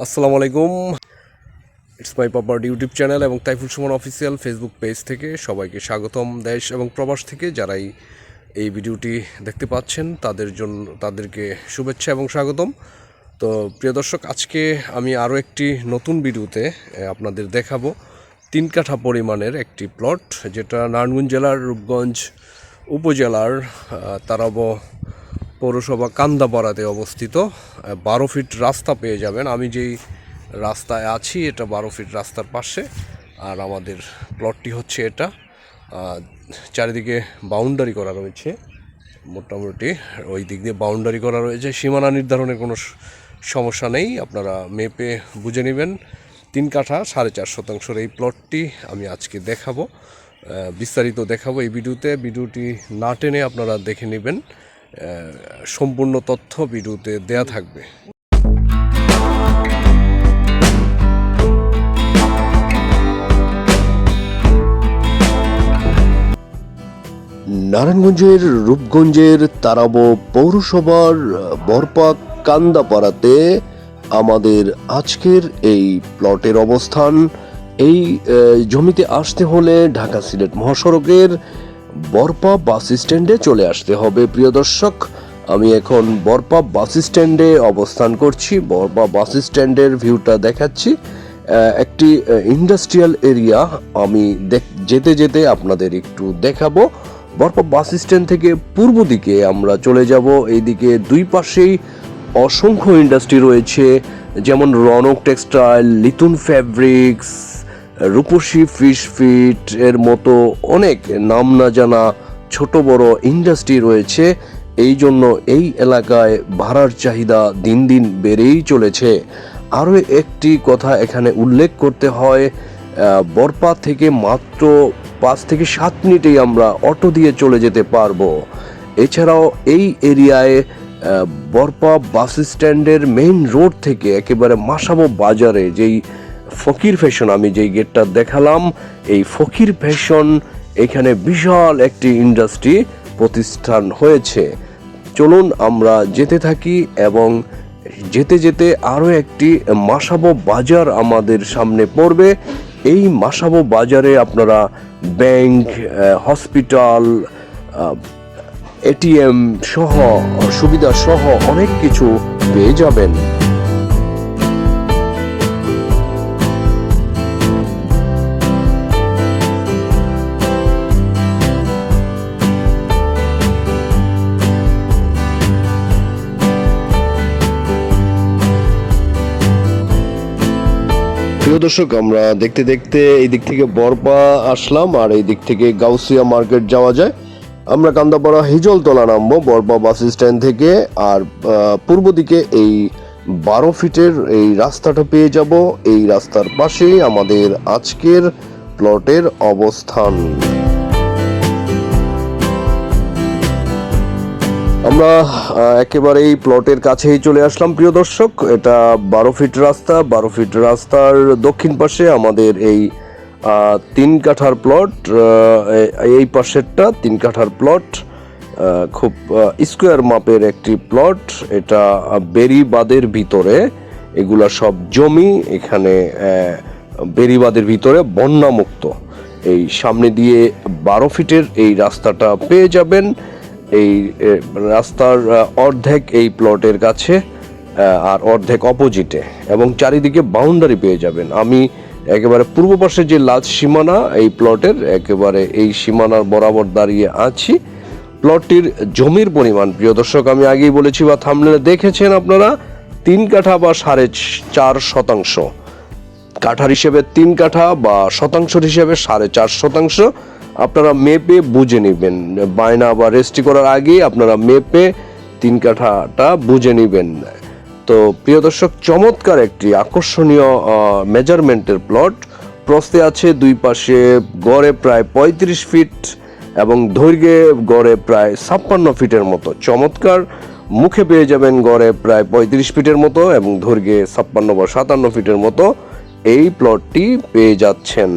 আসসালামু আলাইকুম। It's my property YouTube channel এবং Taiful Suman official Facebook page থেকে সবাইকে স্বাগতম। দেশ এবং প্রবাস থেকে যারাই এই ভিডিওটি দেখতে পাচ্ছেন তাদেরকে শুভেচ্ছা এবং স্বাগতম। তো প্রিয় দর্শক, আজকে আমি আরও একটি নতুন ভিডিওতে আপনাদের দেখাবো 3 কাঠা পরিমাণের একটি প্লট, যেটা নারায়ণগঞ্জ জেলার রূপগঞ্জ উপজেলার তারাব পৌরসভা কান্দাপাড়াতে অবস্থিত। 12 ফিট রাস্তা পেয়ে যাবেন। আমি যেই রাস্তায় আছি এটা 12 ফিট রাস্তার পাশে, আর আমাদের প্লটটি হচ্ছে এটা। চারিদিকে বাউন্ডারি করা রয়েছে, মোটামুটি ওই দিক দিয়ে বাউন্ডারি করা রয়েছে। সীমানা নির্ধারণের কোনো সমস্যা নেই, আপনারা মেপে বুঝে নেবেন। 3 কাঠা 4.5 শতাংশের এই প্লটটি আমি আজকে দেখাবো, বিস্তারিত দেখাবো এই ভিডিওটি না টেনে আপনারা দেখে নেবেন। সম্পূর্ণ তথ্য ভিডিওতে দেয়া থাকবে। নারায়ণগঞ্জের রূপগঞ্জের তারাব পৌরসভার বরপা কান্দাপাড়াতে আমাদের আজকের এই প্লটের অবস্থান। এই জমিতে আসতে হলে ঢাকা সিলেট মহাসড়কের বরপা বাস স্ট্যান্ডে চলে আসতে হবে। প্রিয় দর্শক, আমি এখন বরপা বাস স্ট্যান্ডে অবস্থান করছি। বরপা বাস স্ট্যান্ডের ভিউটা দেখাচ্ছি। একটি ইন্ডাস্ট্রিয়াল এরিয়া। আমি যেতে যেতে আপনাদের একটু দেখাবো। বরপা বাস স্ট্যান্ড থেকে পূর্ব দিকে আমরা চলে যাব। এইদিকে দুই পাশেই অসংখ্য ইন্ডাস্ট্রি রয়েছে, যেমন রনক টেক্সটাইল, লিথুন ফ্যাব্রিক্স, রূপসী ফিশ ফিট এর মতো অনেক নাম না জানা ছোট বড় ইন্ডাস্ট্রি রয়েছে। এই জন্য এই এলাকায় ভাড়ার চাহিদা দিন দিন বেড়েই চলেছে। আরও একটি কথা এখানে উল্লেখ করতে হয়, বরপা থেকে মাত্র 5 থেকে 7 মিনিটেই আমরা অটো দিয়ে চলে যেতে পারবো। এছাড়াও এই এরিয়ায় বরপা বাস স্ট্যান্ডের মেইন রোড থেকে একেবারে মাসাবো বাজারে যেই ফকির ফ্যাশন, আমি যেই গেটটা দেখালাম, এই ফকির ফ্যাশন এখানে বিশাল একটি ইন্ডাস্ট্রি প্রতিষ্ঠান হয়েছে। চলুন আমরা যেতে থাকি এবং যেতে যেতে আরও একটি মাসাবো বাজার আমাদের সামনে পড়বে। এই মাসাবো বাজারে আপনারা ব্যাংক, হসপিটাল, এটিএম সহ সুবিধা সহ অনেক কিছু পেয়ে যাবেন। প্রিয় দর্শক, আমরা দেখতে দেখতে এই দিক থেকে বরপা আসলাম, আর এই দিক থেকে গাউসিয়া মার্কেট যাওয়া যায়। আমরা কান্দাপাড়া হিজলতলা নামবো বরপা বাস স্ট্যান্ড থেকে, আর পূর্ব দিকে এই 12 ফিটের এই রাস্তাটা পেয়ে যাব। এই রাস্তার পাশেই আমাদের আজকের প্লটের অবস্থান। আমরা একেবারে এই প্লটের কাছেই চলে আসলাম। প্রিয় দর্শক, এটা 12 ফিট রাস্তা। 12 ফিট রাস্তার দক্ষিণ পাশে আমাদের এই 3 কাঠার প্লট। এই পাশেরটা 3 কাঠার প্লট, খুব স্কোয়ার মাপের একটি প্লট। এটা বেরিবাদের ভিতরে, এগুলা সব জমি এখানে বেরিবাদের ভিতরে বন্যামুক্ত। এই সামনে দিয়ে 12 ফিটের এই রাস্তাটা পেয়ে যাবেন। এই রাস্তার অর্ধেক এই প্লটের কাছে আর অর্ধেক অপোজিটে, এবং চারিদিকে বাউন্ডারি পেয়ে যাবেন। আমি একেবারে পূর্ব পাশে যে লাল সীমানা এই প্লটের, একেবারে এই সীমানার বরাবর দাঁড়িয়ে আছি। প্লটটির জমির পরিমাণ, প্রিয় দর্শক, আমি আগেই বলেছি বা থাম্বনেলে দেখেছেন আপনারা, 3 কাঠা বা 4.5 শতাংশ। কাঠার হিসেবে 3 কাঠা বা শতাংশের হিসেবে 4.5 শতাংশ। আপনারা মেপে বুঝে নেবেন, বায়না বা রেজিস্ট্রি করার আগেই আপনারা মেপে 3 কাঠাটা বুঝে নেবেন। তো প্রিয় দর্শক, চমৎকার একটি আকর্ষণীয় মেজারমেন্টের প্লট। প্রস্থে আছে দুই পাশে গড়ে প্রায় 35 ফিট এবং দৈর্ঘ্যে গড়ে প্রায় 56 ফিটের মতো। চমৎকার। মুখে পেয়ে যাবেন গড়ে প্রায় 35 ফিটের মতো এবং দৈর্ঘ্যে 56 বা 57 ফিটের মতো এই প্লটটি পেয়ে যাচ্ছেন।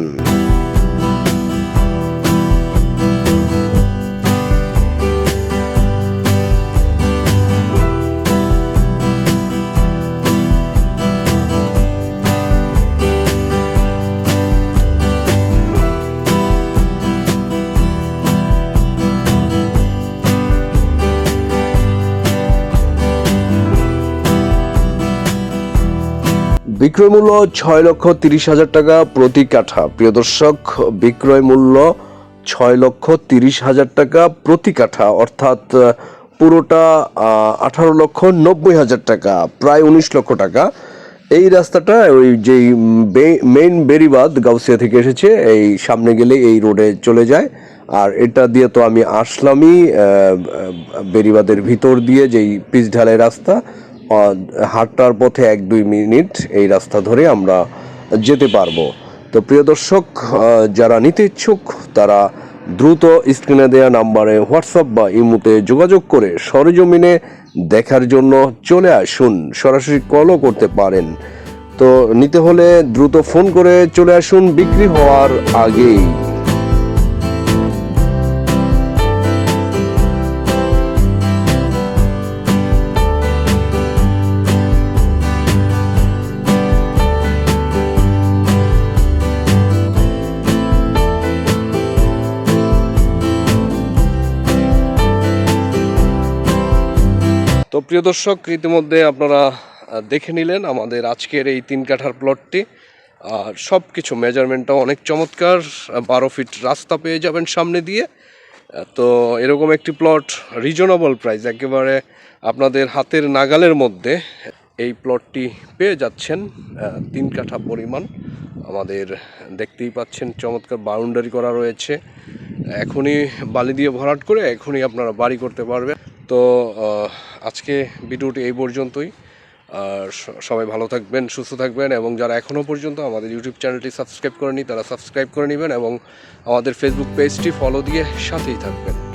বিক্রয় মূল্য 6,30,000 টাকা প্রতি কাঠা। প্রিয় দর্শক, বিক্রয় মূল্য 6,30,000 টাকা প্রতি কাঠা, অর্থাৎ পুরোটা 18,90,000 টাকা, প্রায় 19 লক্ষ টাকা। এই রাস্তাটা ওই যেই মেইন বেরিবাদ গাউসিয়া থেকে এসেছে, এই সামনে গেলে এই রোডে চলে যায়। আর এটা দিয়ে তো আমি আসলামই বেরিবাদের ভিতর দিয়ে, যেই পিচ ঢালাই রাস্তা, হাঁটার পথে 1-2 মিনিট এই রাস্তা ধরে আমরা যেতে পারবো। তো প্রিয় দর্শক, যারা নিতে ইচ্ছুক তারা দ্রুত স্ক্রিনে দেওয়া নাম্বারে হোয়াটসঅ্যাপ বা ইমোতে যোগাযোগ করে সরেজমিনে দেখার জন্য চলে আসুন। সরাসরি কলও করতে পারেন। তো নিতে হলে দ্রুত ফোন করে চলে আসুন বিক্রি হওয়ার আগেই। তো প্রিয় দর্শক, ইতিমধ্যে আপনারা দেখে নিলেন আমাদের আজকের এই 3 কাঠার প্লটটি। আর সব কিছু মেজারমেন্টটাও অনেক চমৎকার। 12 ফিট রাস্তা পেয়ে যাবেন সামনে দিয়ে। তো এরকম একটি প্লট রিজনেবল প্রাইস, একেবারে আপনাদের হাতের নাগালের মধ্যে এই প্লটটি পেয়ে যাচ্ছেন। 3 কাঠা পরিমাণ আমাদের দেখতেই পাচ্ছেন, চমৎকার বাউন্ডারি করা রয়েছে। এখনই বালি দিয়ে ভরাট করে এখনই আপনারা বাড়ি করতে পারবেন। তো আজকে ভিডিওটি এই পর্যন্তই। আর সবাই ভালো থাকবেন, সুস্থ থাকবেন, এবং যারা এখনও পর্যন্ত আমাদের ইউটিউব চ্যানেলটি সাবস্ক্রাইব করেনি তারা সাবস্ক্রাইব করে নেবেন এবং আমাদের ফেসবুক পেজটি ফলো দিয়ে সাথেই থাকবেন।